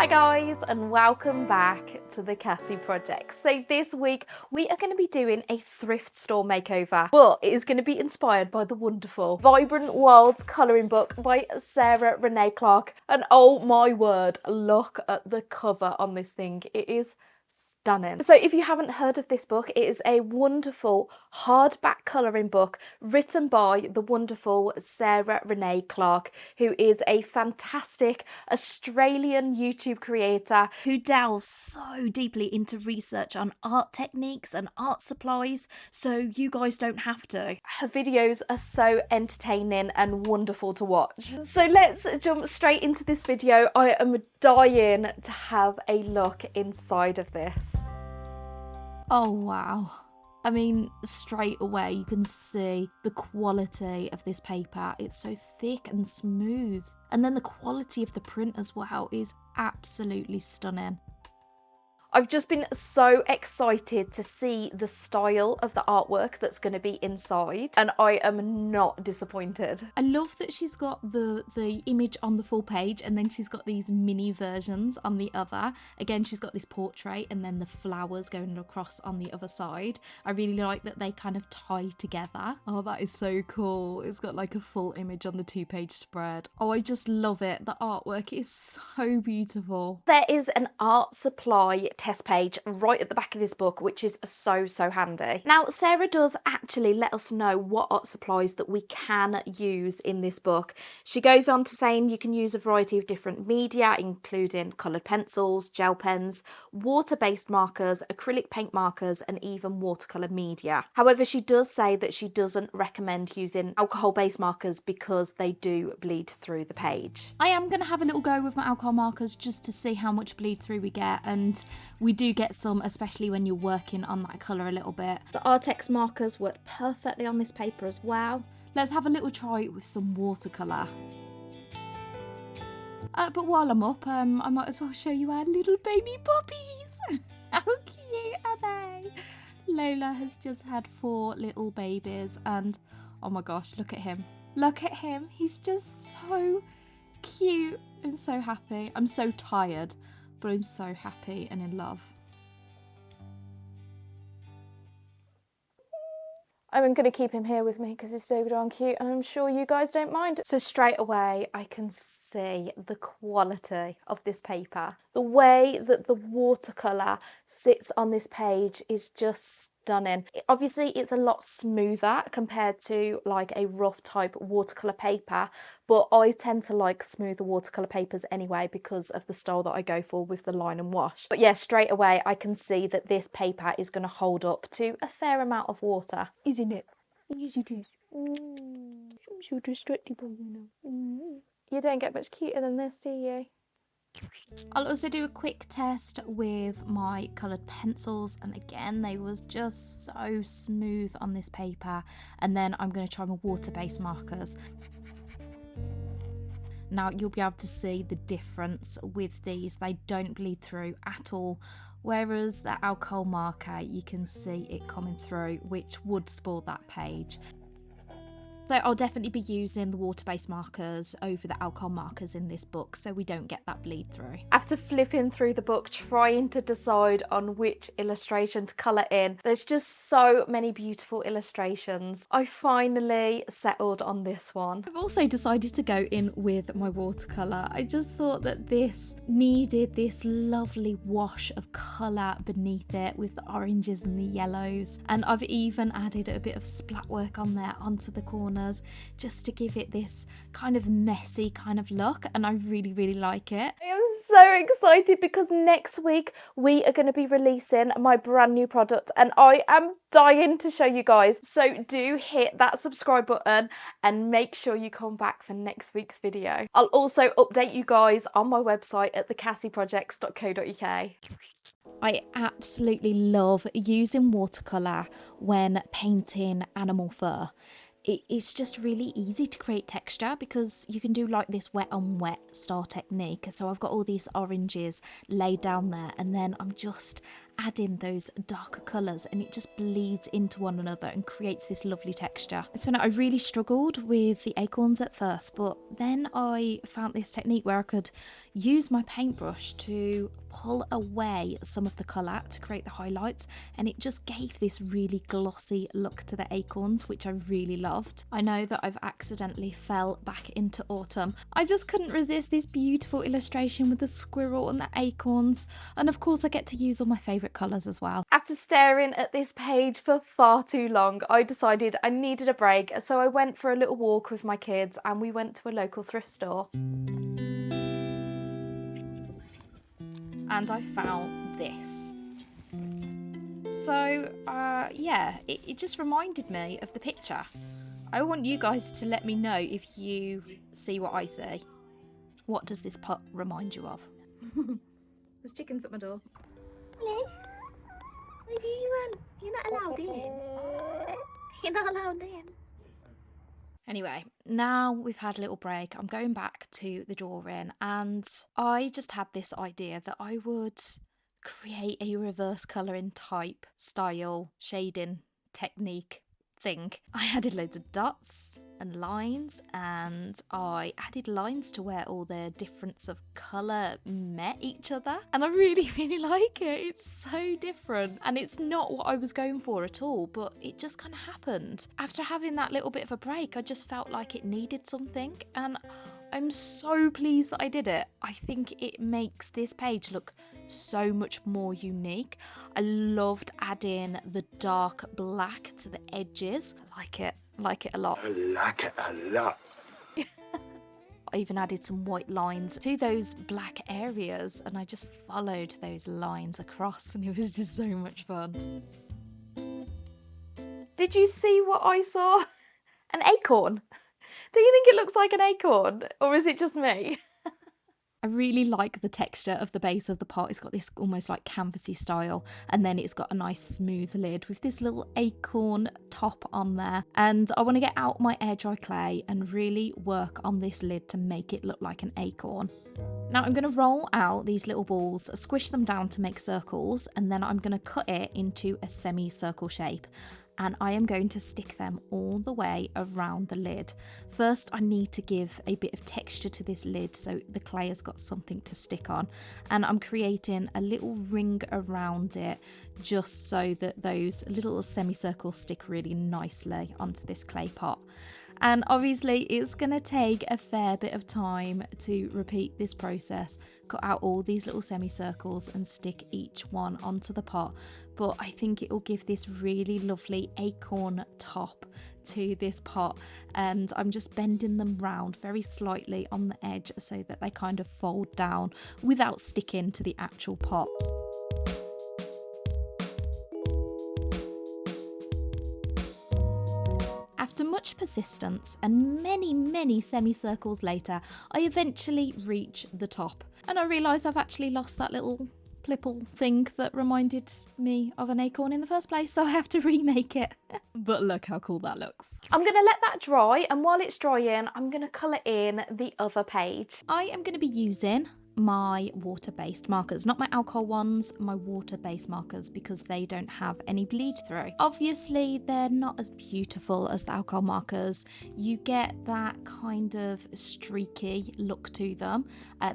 Hi guys, and welcome back to the Cassie Project. So this week we are going to be doing a thrift store makeover, but it is going to be inspired by the wonderful Vibrant Worlds colouring book by Sarah Renee Clark. And oh my word, look at the cover on this thing. It is stunning. So if you haven't heard of this book, it is a wonderful hardback colouring book written by the wonderful Sarah Renee Clark, who is a fantastic Australian YouTube creator who delves so deeply into research on art techniques and art supplies, so you guys don't have to. Her videos are so entertaining and wonderful to watch. So let's jump straight into this video. I am dying to have a look inside of this. Oh wow. I mean, straight away you can see the quality of this paper. It's so thick and smooth. And then the quality of the print as well is absolutely stunning. I've just been so excited to see the style of the artwork that's going to be inside, and I am not disappointed. I love that she's got the image on the full page, and then she's got these mini versions on the other. Again, she's got this portrait and then the flowers going across on the other side. I really like that they kind of tie together. Oh, that is so cool. It's got like a full image on the 2-page spread. Oh, I just love it. The artwork is so beautiful. There is an art supply test page right at the back of this book, which is so handy. Now Sarah does actually let us know what art supplies that we can use in this book. She goes on to saying you can use a variety of different media, including coloured pencils, gel pens, water-based markers, acrylic paint markers, and even watercolour media. However, she does say that she doesn't recommend using alcohol-based markers because they do bleed through the page. I am going to have a little go with my alcohol markers just to see how much bleed through we get, and we do get some, especially when you're working on that colour a little bit. The Artex markers work perfectly on this paper as well. Let's have a little try with some watercolour. But while I'm up, I might as well show you our little baby puppies. How cute are they? Lola has just had 4 little babies, and oh my gosh, look at him. Look at him. He's just so cute and so happy. I'm so tired, but I'm so happy and in love. I'm going to keep him here with me because he's so darn cute, and I'm sure you guys don't mind. So straight away I can see the quality of this paper. The way that the watercolour sits on this page is just stunning. Obviously it's a lot smoother compared to like a rough type watercolour paper, but I tend to like smoother watercolour papers anyway because of the style that I go for with the line and wash. But yeah, straight away I can see that this paper is going to hold up to a fair amount of water. Isn't it? Yes it is. I'm so distracted by you now. You don't get much cuter than this, do you? I'll also do a quick test with my coloured pencils, and again they was just so smooth on this paper. And then I'm going to try my water-based markers. Now you'll be able to see the difference with these. They don't bleed through at all, whereas the alcohol marker, you can see it coming through, which would spoil that page. So I'll definitely be using the water-based markers over the alcohol markers in this book so we don't get that bleed through. After flipping through the book trying to decide on which illustration to colour in, there's just so many beautiful illustrations. I finally settled on this one. I've also decided to go in with my watercolour. I just thought that this needed this lovely wash of colour beneath it with the oranges and the yellows, and I've even added a bit of splat work on there onto the corner just to give it this kind of messy kind of look, and I really like it. I am so excited because next week we are going to be releasing my brand new product, and I am dying to show you guys. So do hit that subscribe button and make sure you come back for next week's video. I'll also update you guys on my website at thecassieprojects.co.uk. I absolutely love using watercolour when painting animal fur. It's just really easy to create texture because you can do like this wet on wet style technique. So I've got all these oranges laid down there, and then I'm just add in those darker colours and it just bleeds into one another and creates this lovely texture. It's funny, I really struggled with the acorns at first, but then I found this technique where I could use my paintbrush to pull away some of the colour to create the highlights, and it just gave this really glossy look to the acorns, which I really loved. I know that I've accidentally fell back into autumn. I just couldn't resist this beautiful illustration with the squirrel and the acorns, and of course I get to use all my favourite colours as well. After staring at this page for far too long, I decided I needed a break, so I went for a little walk with my kids and we went to a local thrift store. And I found this. So yeah, it just reminded me of the picture. I want you guys to let me know if you see what I see. What does this pot remind you of? There's chickens at my door. Hello. Where do you run? You're not allowed in. You're not allowed in. Anyway, now we've had a little break, I'm going back to the drawing, and I just had this idea that I would create a reverse colouring type, style, shading technique thing. I added loads of dots and lines, and I added lines to where all the difference of colour met each other, and I really like it. It's so different, and it's not what I was going for at all, but it just kind of happened. After having that little bit of a break, I just felt like it needed something, and I'm so pleased that I did it. I think it makes this page look so much more unique. I loved adding the dark black to the edges. I like it a lot. I like it a lot. I even added some white lines to those black areas, and I just followed those lines across, and it was just so much fun. Did you see what I saw? An acorn. Do you think it looks like an acorn, or is it just me? I really like the texture of the base of the pot. It's got this almost like canvasy style, and then it's got a nice smooth lid with this little acorn top on there. And I want to get out my air dry clay and really work on this lid to make it look like an acorn. Now I'm going to roll out these little balls, squish them down to make circles, and then I'm going to cut it into a semicircle shape. And I am going to stick them all the way around the lid. First, I need to give a bit of texture to this lid so the clay has got something to stick on. And I'm creating a little ring around it just so that those little semicircles stick really nicely onto this clay pot. And obviously it's going to take a fair bit of time to repeat this process, cut out all these little semicircles and stick each one onto the pot. But I think it will give this really lovely acorn top to this pot, and I'm just bending them round very slightly on the edge so that they kind of fold down without sticking to the actual pot. After much persistence and many semicircles later, I eventually reach the top, and I realise I've actually lost that little plipple thing that reminded me of an acorn in the first place, so I have to remake it. But look how cool that looks. I'm going to let that dry, and while it's drying, I'm going to colour in the other page. I am going to be using my water-based markers, not my alcohol ones, my water-based markers, because they don't have any bleed through. Obviously they're not as beautiful as the alcohol markers. You get that kind of streaky look to them.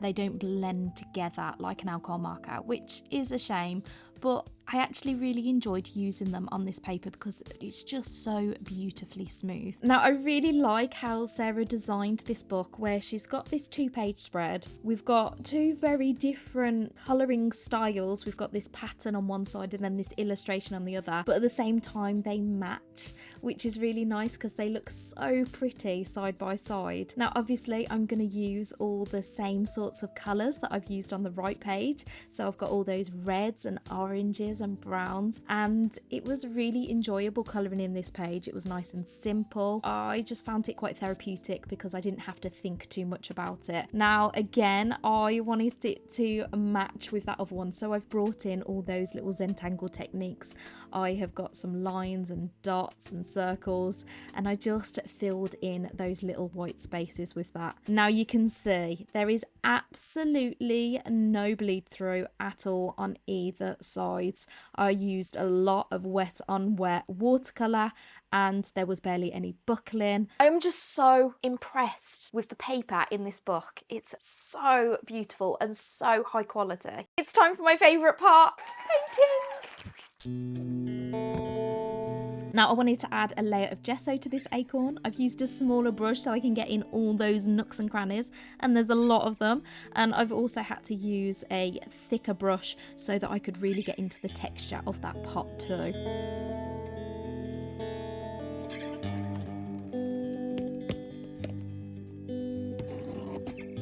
They don't blend together like an alcohol marker, which is a shame, but I actually really enjoyed using them on this paper because it's just so beautifully smooth. Now I really like how Sarah designed this book, where she's got this 2-page spread. We've got two very different colouring styles. We've got this pattern on one side and then this illustration on the other, but at the same time they match, which is really nice because they look so pretty side by side. Now obviously I'm going to use all the same sorts of colours that I've used on the right page, so I've got all those reds and oranges and browns, and it was really enjoyable colouring in this page. It was nice and simple. I just found it quite therapeutic because I didn't have to think too much about it. Now again, I wanted it to match with that other one, so I've brought in all those little Zentangle techniques. I have got some lines and dots and circles, and I just filled in those little white spaces with that. Now you can see there is absolutely no bleed through at all on either side. sides. I used a lot of wet on wet watercolour and there was barely any buckling. I'm just so impressed with the paper in this book. It's so beautiful and so high quality. It's time for my favourite part, painting. Now I wanted to add a layer of gesso to this acorn. I've used a smaller brush so I can get in all those nooks and crannies, and there's a lot of them. And I've also had to use a thicker brush so that I could really get into the texture of that pot too.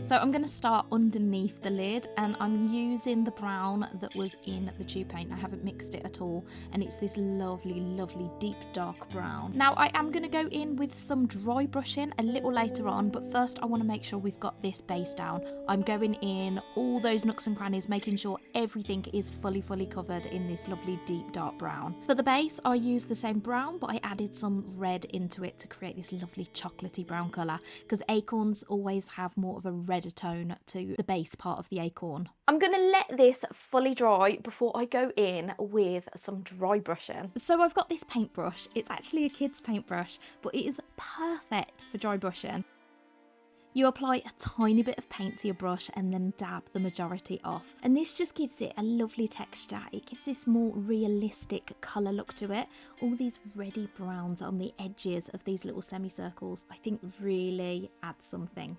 So I'm going to start underneath the lid, and I'm using the brown that was in the tube paint. I haven't mixed it at all, and it's this lovely, lovely deep dark brown. Now I am going to go in with some dry brushing a little later on, but first I want to make sure we've got this base down. I'm going in all those nooks and crannies, making sure everything is fully covered in this lovely deep dark brown. For the base I used the same brown, but I added some red into it to create this lovely chocolatey brown colour, because acorns always have more of a redder tone to the base part of the acorn. I'm going to let this fully dry before I go in with some dry brushing. So I've got this paintbrush. It's actually a kid's paintbrush, but it is perfect for dry brushing. You apply a tiny bit of paint to your brush and then dab the majority off. And this just gives it a lovely texture. It gives this more realistic colour look to it. All these reddy browns on the edges of these little semicircles, I think really add something.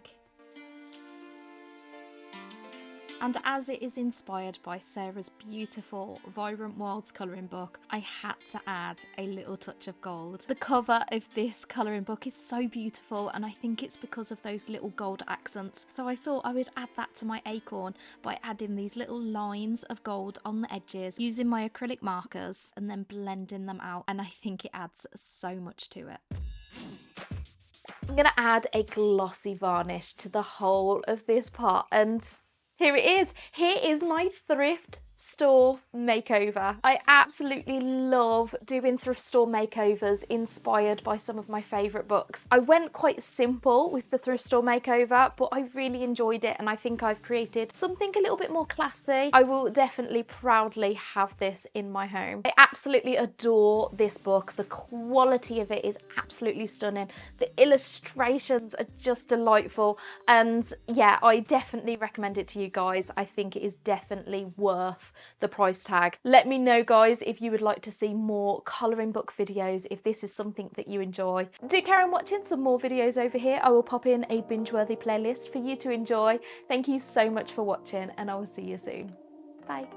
And as it is inspired by Sarah's beautiful Vibrant Wilds colouring book, I had to add a little touch of gold. The cover of this colouring book is so beautiful, and I think it's because of those little gold accents. So I thought I would add that to my acorn by adding these little lines of gold on the edges, using my acrylic markers and then blending them out, and I think it adds so much to it. I'm going to add a glossy varnish to the whole of this pot, and here it is. Here is my thrift store makeover. I absolutely love doing thrift store makeovers inspired by some of my favourite books. I went quite simple with the thrift store makeover, but I really enjoyed it, and I think I've created something a little bit more classy. I will definitely proudly have this in my home. I absolutely adore this book. The quality of it is absolutely stunning. The illustrations are just delightful, and yeah, I definitely recommend it to you guys. I think it is definitely worth the price tag. Let me know, guys, if you would like to see more colouring book videos, if this is something that you enjoy. Do carry on watching some more videos over here. I will pop in a binge-worthy playlist for you to enjoy. Thank you so much for watching, and I will see you soon. Bye.